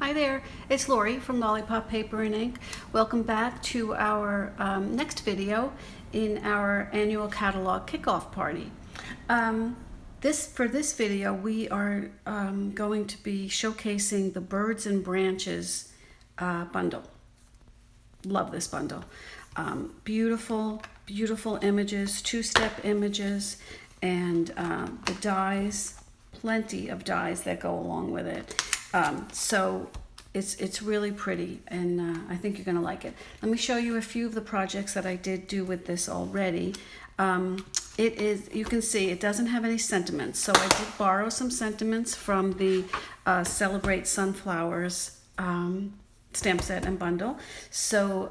Hi there, it's Lori from Lollipop Paper and Ink. Welcome back to our next video in our annual catalog kickoff party. For this video, we are going to be showcasing the Birds and Branches bundle. Love this bundle. Beautiful, beautiful images, two-step images, and the dies, plenty of dies that go along with it. So it's really pretty, and I think you're going to like it. Let me show you a few of the projects that I did do with this already. You can see it doesn't have any sentiments, so I did borrow some sentiments from the Celebrate Sunflowers stamp set and bundle. So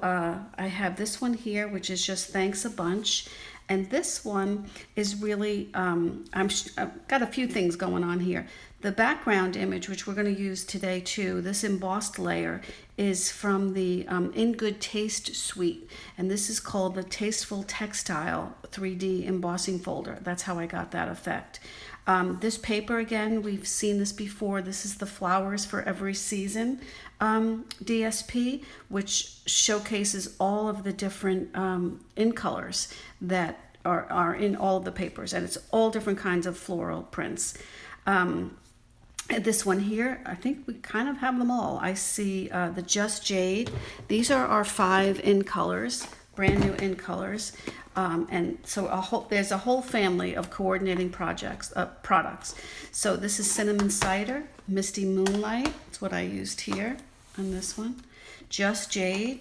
I have this one here, which is just Thanks a Bunch. And this one is really, I've got a few things going on here. The background image, which we're going to use today too, this embossed layer is from the In Good Taste suite. And this is called the Tasteful Textile 3D embossing folder. That's how I got that effect. This paper, again, we've seen this before. This is the Flowers for Every Season DSP, which showcases all of the different in colors that are in all of the papers, and it's all different kinds of floral prints. This one here, I think we kind of have them all. I see the Just Jade. These are our 5 in colors, brand new in colors. And so there's a whole family of coordinating products. So this is Cinnamon Cider, Misty Moonlight. That's what I used here on this one. Just Jade.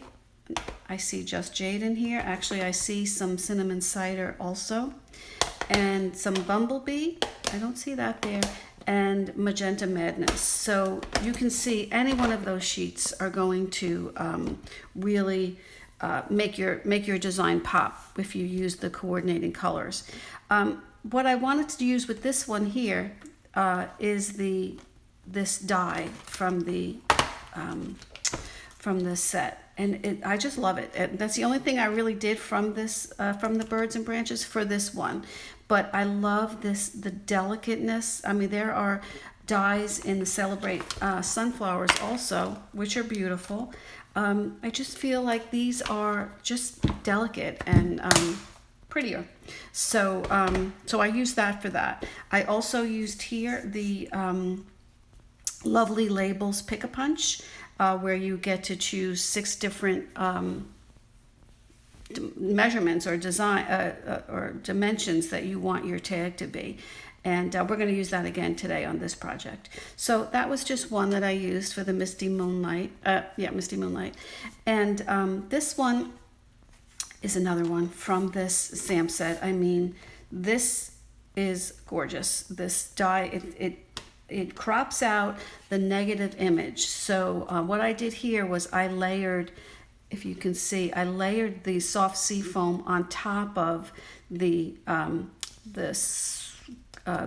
I see Just Jade in here. Actually, I see some Cinnamon Cider also. And some Bumblebee. I don't see that there. And Magenta Madness. So you can see any one of those sheets are going to really make your design pop if you use the coordinating colors. What I wanted to use with this one here is this die from the set, and I just love it. And that's the only thing I really did from this from the Birds and Branches for this one. But I love the delicateness. I mean, there are dies in the Celebrate Sunflowers also, which are beautiful. I just feel like these are just delicate and prettier. So I used that for that. I also used here the Lovely Labels Pick-a-Punch, where you get to choose 6 different measurements or design or dimensions that you want your tag to be. And we're going to use that again today on this project. So that was just one that I used for the Misty Moonlight. Misty Moonlight. And this one is another one from this stamp set. I mean, this is gorgeous. This die, it crops out the negative image. So what I did here was I layered, if you can see, I layered the soft sea foam on top of the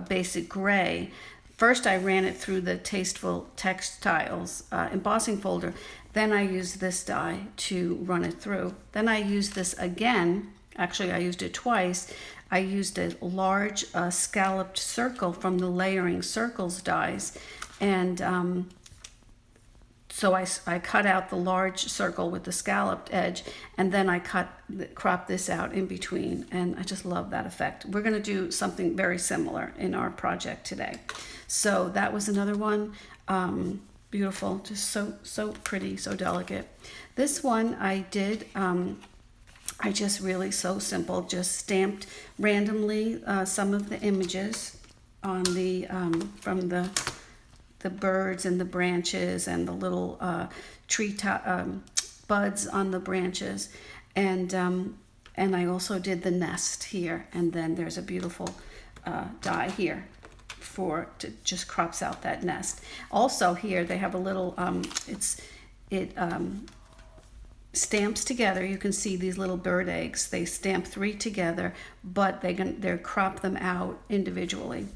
basic gray. First I ran it through the Tasteful Textiles embossing folder. Then I used this die to run it through. Then I used this again. Actually, I used it twice. I used a large scalloped circle from the Layering Circles dies. And so I cut out the large circle with the scalloped edge, and then I cropped this out in between, and I just love that effect. We're going to do something very similar in our project today. So that was another one. Beautiful, just so pretty, so delicate. This one I did, I just really so simple, just stamped randomly some of the images on the from the birds and the branches and the little tree buds on the branches, and I also did the nest here, and then there's a beautiful die here to just crops out that nest. Also here they have a little it stamps together. You can see these little bird eggs. They stamp 3 together, but they crop them out individually.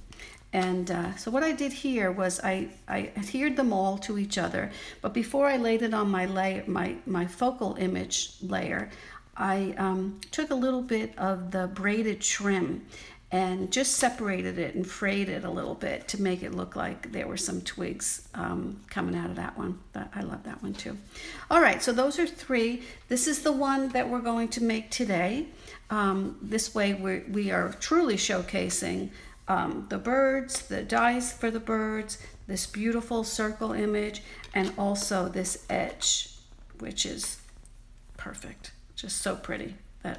And so what I did here was I adhered them all to each other, but before I laid it on my focal image layer, I took a little bit of the braided trim and just separated it and frayed it a little bit to make it look like there were some twigs coming out of that one. I love that one too. All right, so those are 3. This is the one that we're going to make today. This way we are truly showcasing the birds, the dies for the birds, this beautiful circle image, and also this edge, which is perfect. Just so pretty. That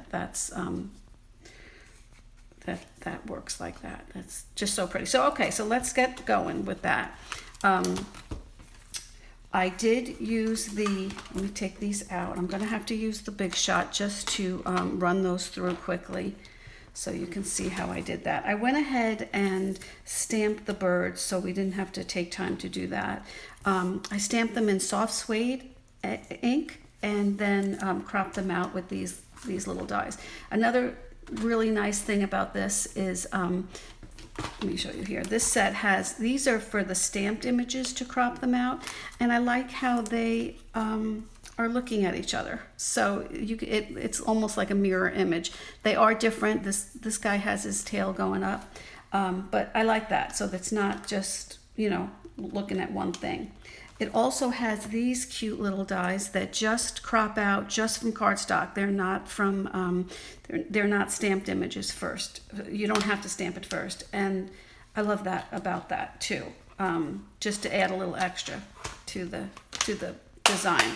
works like that. That's just so pretty. So okay, so let's get going with that. I did use let me take these out. I'm gonna have to use the Big Shot just to run those through quickly so you can see how I did that. I went ahead and stamped the birds so we didn't have to take time to do that. I stamped them in soft suede ink and then cropped them out with these little dies. Another really nice thing about this is, let me show you here. This set these are for the stamped images to crop them out, and I like how they are looking at each other. So it's almost like a mirror image. They are different. This guy has his tail going up, but I like that. So that's not just, looking at one thing. It also has these cute little dies that just crop out just from cardstock. They're not from, they're not stamped images first. You don't have to stamp it first. And I love that about that too, just to add a little extra to the design.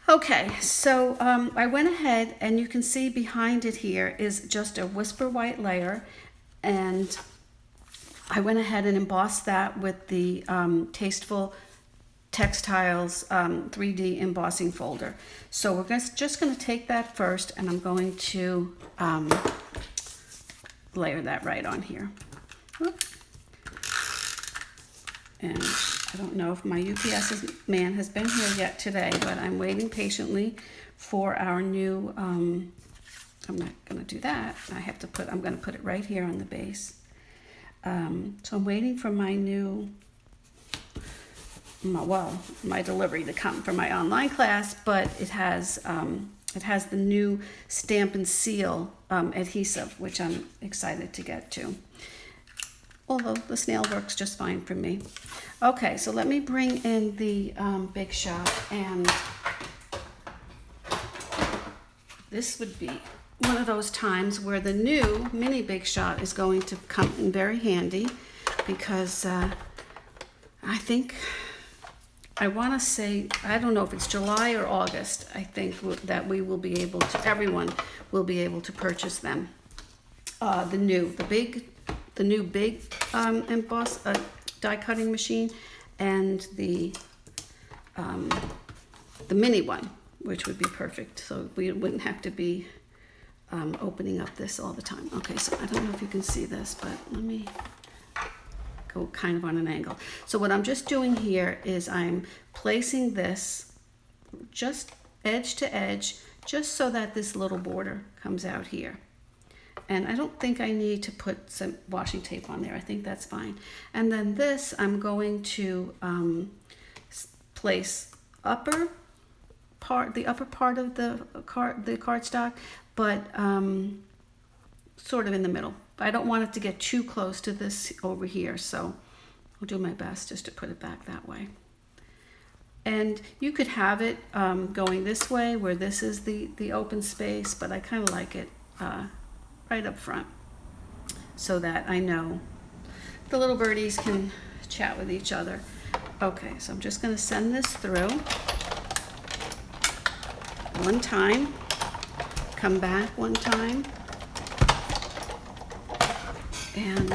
Okay, so I went ahead and you can see behind it here is just a whisper white layer, and I went ahead and embossed that with the Tasteful Textiles 3D embossing folder. So we're just going to take that first, and I'm going to layer that right on here. Whoop. And I don't know if my UPS man has been here yet today, but I'm waiting patiently for our new, I'm not going to do that. I'm going to put it right here on the base. So I'm waiting for my new, my delivery to come for my online class, but it has the new stamp and seal adhesive, which I'm excited to get to. Although the snail works just fine for me. Okay, so let me bring in the Big Shot, and this would be one of those times where the new mini Big Shot is going to come in very handy, because I think, I want to say, I don't know if it's July or August, I think that we will be able to, everyone will be able to purchase them. The new big emboss die cutting machine, and the mini one, which would be perfect. So we wouldn't have to be opening up this all the time. Okay, so I don't know if you can see this, but let me go kind of on an angle. So what I'm just doing here is I'm placing this just edge to edge, just so that this little border comes out here. And I don't think I need to put some washi tape on there. I think that's fine. And then this, I'm going to place the upper part of the cardstock, but sort of in the middle. I don't want it to get too close to this over here, so I'll do my best just to put it back that way. And you could have it going this way, where this is the open space, but I kind of like it right up front, so that I know the little birdies can chat with each other. Okay, so I'm just going to send this through one time, come back one time, and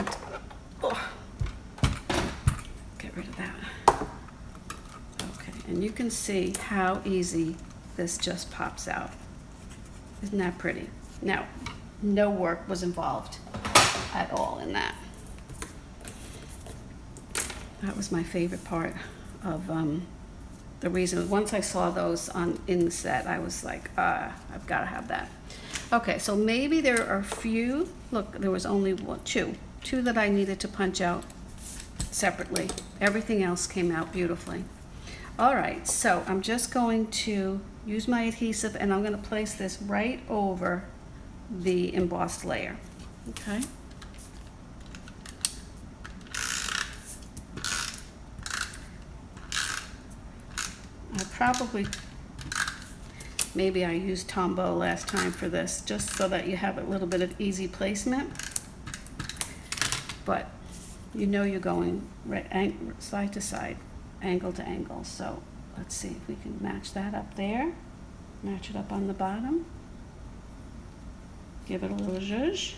get rid of that. Okay, and you can see how easy this just pops out. Isn't that pretty? Now, no work was involved at all in that. That was my favorite part of the reason. Once I saw those in the set, I was like, I've got to have that. Okay, so maybe there are a few. Look, there was only two that I needed to punch out separately. Everything else came out beautifully. All right, so I'm just going to use my adhesive, and I'm going to place this right over the embossed layer. Okay, probably, maybe I used Tombow last time for this, just so that you have a little bit of easy placement. But you know you're going right side to side, angle to angle. So let's see if we can match that up there. Match it up on the bottom. Give it a little zhuzh.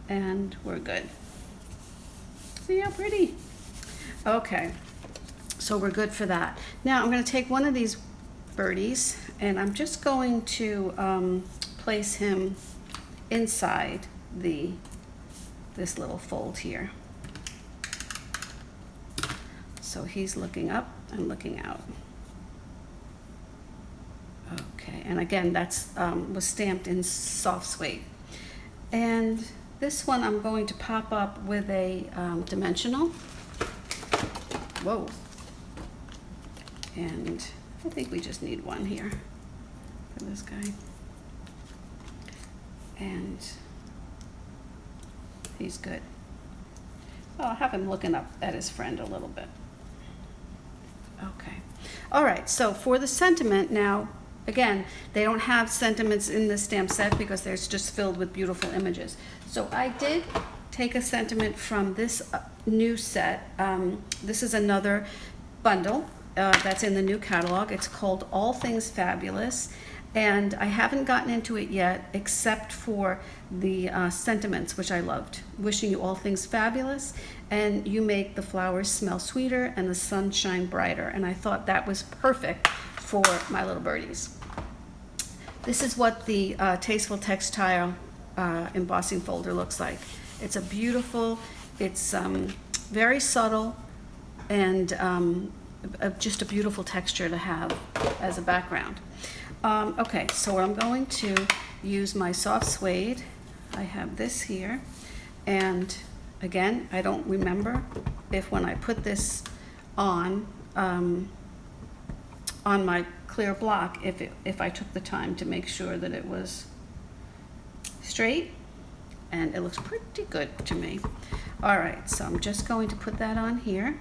And we're good. See how pretty? Okay, so we're good for that. Now I'm going to take one of these birdies and I'm just going to place him inside this little fold here. So he's looking up and looking out. Okay, and again, that's was stamped in soft suede. And this one I'm going to pop up with a dimensional. Whoa. And I think we just need one here for this guy. And he's good. Well, I'll have him looking up at his friend a little bit. Okay. All right, so for the sentiment now, again, they don't have sentiments in this stamp set because they're just filled with beautiful images. So I did take a sentiment from this new set. This is another bundle that's in the new catalog. It's called All Things Fabulous. And I haven't gotten into it yet, except for the sentiments, which I loved. Wishing you all things fabulous, and you make the flowers smell sweeter and the sun shine brighter. And I thought that was perfect for my little birdies. This is what the Tasteful Textile embossing folder looks like. It's a beautiful, it's very subtle, and just a beautiful texture to have as a background. Okay, so I'm going to use my soft suede. I have this here, and again, I don't remember if when I put this on my clear block, if I took the time to make sure that it was straight, and it looks pretty good to me. All right, so I'm just going to put that on here,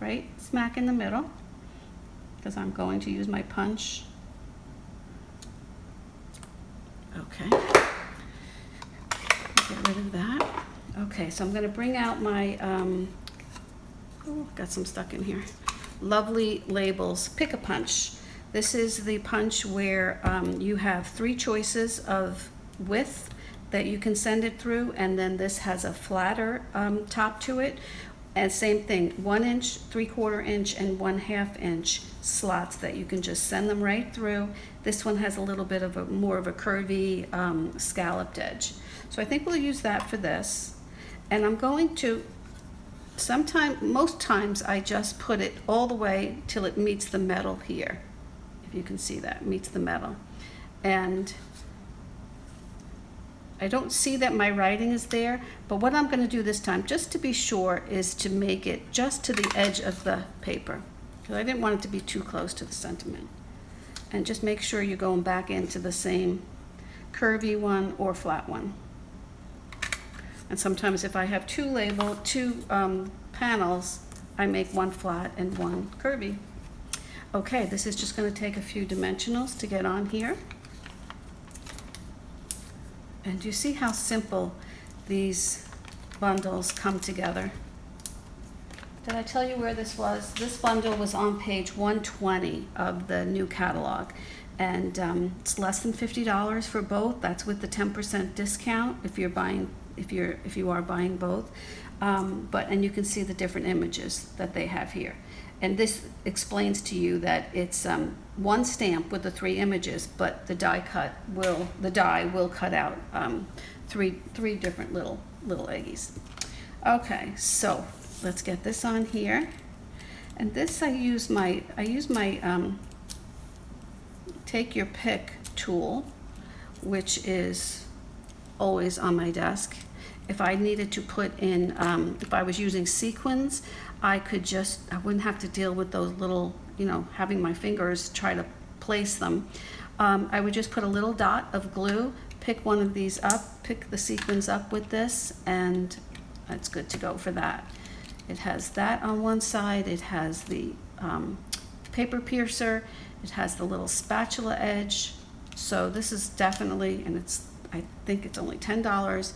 right smack in the middle, because I'm going to use my punch. Okay, get rid of that. Okay, so I'm going to bring out my, got some stuck in here, Lovely Labels Pick-a-Punch. This is the punch where you have 3 choices of width that you can send it through, and then this has a flatter top to it. And same thing, 1 inch, 3/4 inch, and 1/2 inch slots that you can just send them right through. This one has a little bit of a more of a curvy scalloped edge. So I think we'll use that for this. And I'm going to, most times I just put it all the way till it meets the metal here. If you can see that, meets the metal. And I don't see that my writing is there, but what I'm going to do this time, just to be sure, is to make it just to the edge of the paper, because I didn't want it to be too close to the sentiment. And just make sure you're going back into the same curvy one or flat one. And sometimes if I have two panels, I make one flat and one curvy. Okay, this is just going to take a few dimensionals to get on here. And you see how simple these bundles come together. Did I tell you where this was? This bundle was on page 120 of the new catalog. And it's less than $50 for both. That's with the 10% discount if you are buying both. And you can see the different images that they have here. And this explains to you that it's one stamp with the 3 images, but the die will cut out three different little eggies. Okay, so let's get this on here. And this I use my take your pick tool, which is always on my desk. If I needed to put in, if I was using sequins, I wouldn't have to deal with those little, having my fingers try to place them. I would just put a little dot of glue, pick one of these up, pick the sequins up with this, and it's good to go for that. It has that on one side, it has the paper piercer. It has the little spatula edge. So this is definitely, and I think it's only $10,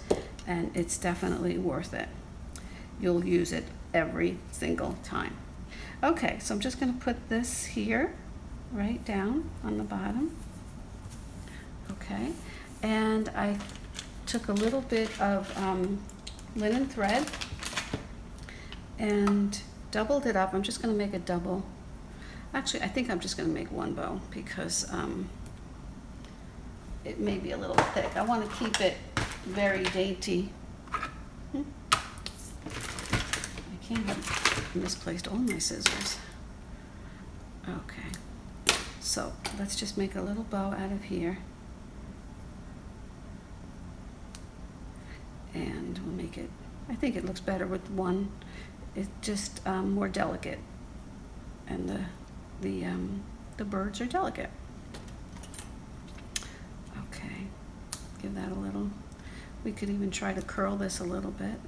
and it's definitely worth it. You'll use it every single time. Okay, so I'm just going to put this here, right down on the bottom. Okay, and I took a little bit of linen thread and doubled it up. I'm just going to make a double. Actually, I think I'm just going to make one bow because it may be a little thick. I want to keep it very dainty. I can't have misplaced all my scissors. Okay, so let's just make a little bow out of here. And we'll make it, I think it looks better with one. It's just more delicate, and the birds are delicate. Okay, give that a little. We could even try to curl this a little bit.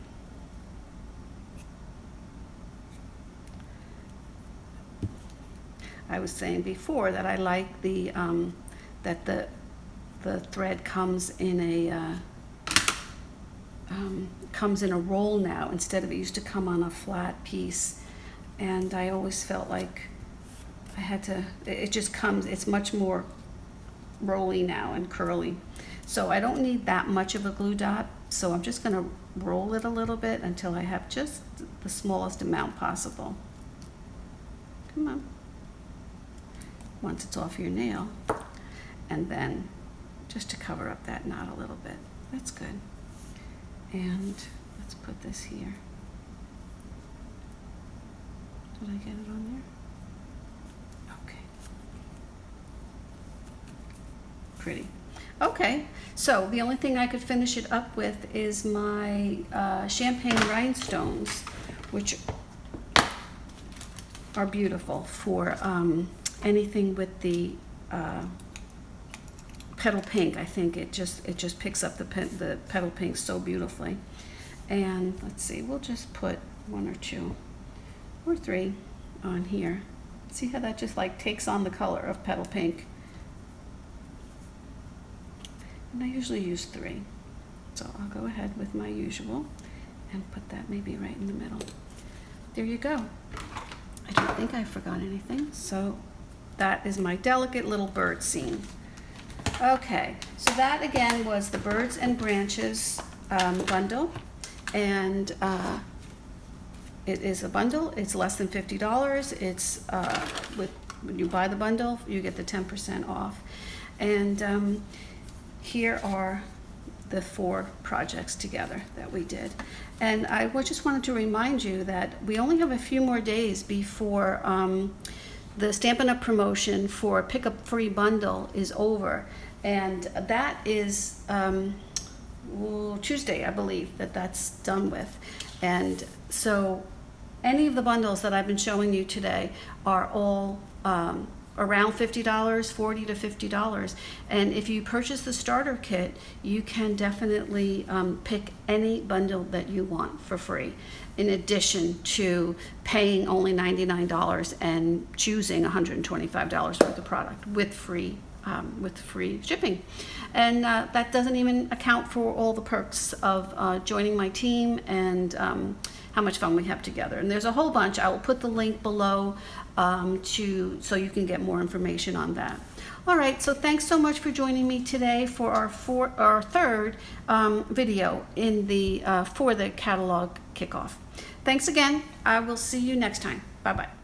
I was saying before that I like that the thread comes in a roll now, instead of it used to come on a flat piece, and I always felt like I had to, it just comes, it's much more rolly now and curly. So I don't need that much of a glue dot, so I'm just going to roll it a little bit until I have just the smallest amount possible. Come on. Once it's off your nail, and then just to cover up that knot a little bit. That's good. And let's put this here. Did I get it on there? Okay. Pretty. Okay, so the only thing I could finish it up with is my champagne rhinestones, which are beautiful for anything with the petal pink. I think it just picks up the petal pink so beautifully. And let's see, we'll just put 1 or 2 or 3 on here. See how that just like takes on the color of petal pink. And I usually use 3. So I'll go ahead with my usual and put that maybe right in the middle. There you go. I don't think I forgot anything. So that is my delicate little bird scene. Okay, so that again was the Birds and Branches bundle, and it is a bundle. It's less than $50. It's when you buy the bundle, you get the 10% off. And here are the 4 projects together that we did. And I just wanted to remind you that we only have a few more days before the Stampin' Up! Promotion for Pick Up Free Bundle is over. And that is Tuesday, I believe, that's done with. And so any of the bundles that I've been showing you today are all around $50, $40 to $50. And if you purchase the starter kit, you can definitely pick any bundle that you want for free, in addition to paying only $99 and choosing $125 worth of product with free shipping. And that doesn't even account for all the perks of joining my team and how much fun we have together. And there's a whole bunch. I will put the link below so you can get more information on that. All right, so thanks so much for joining me today for our third video in for the catalog kickoff. Thanks again. I will see you next time. Bye-bye.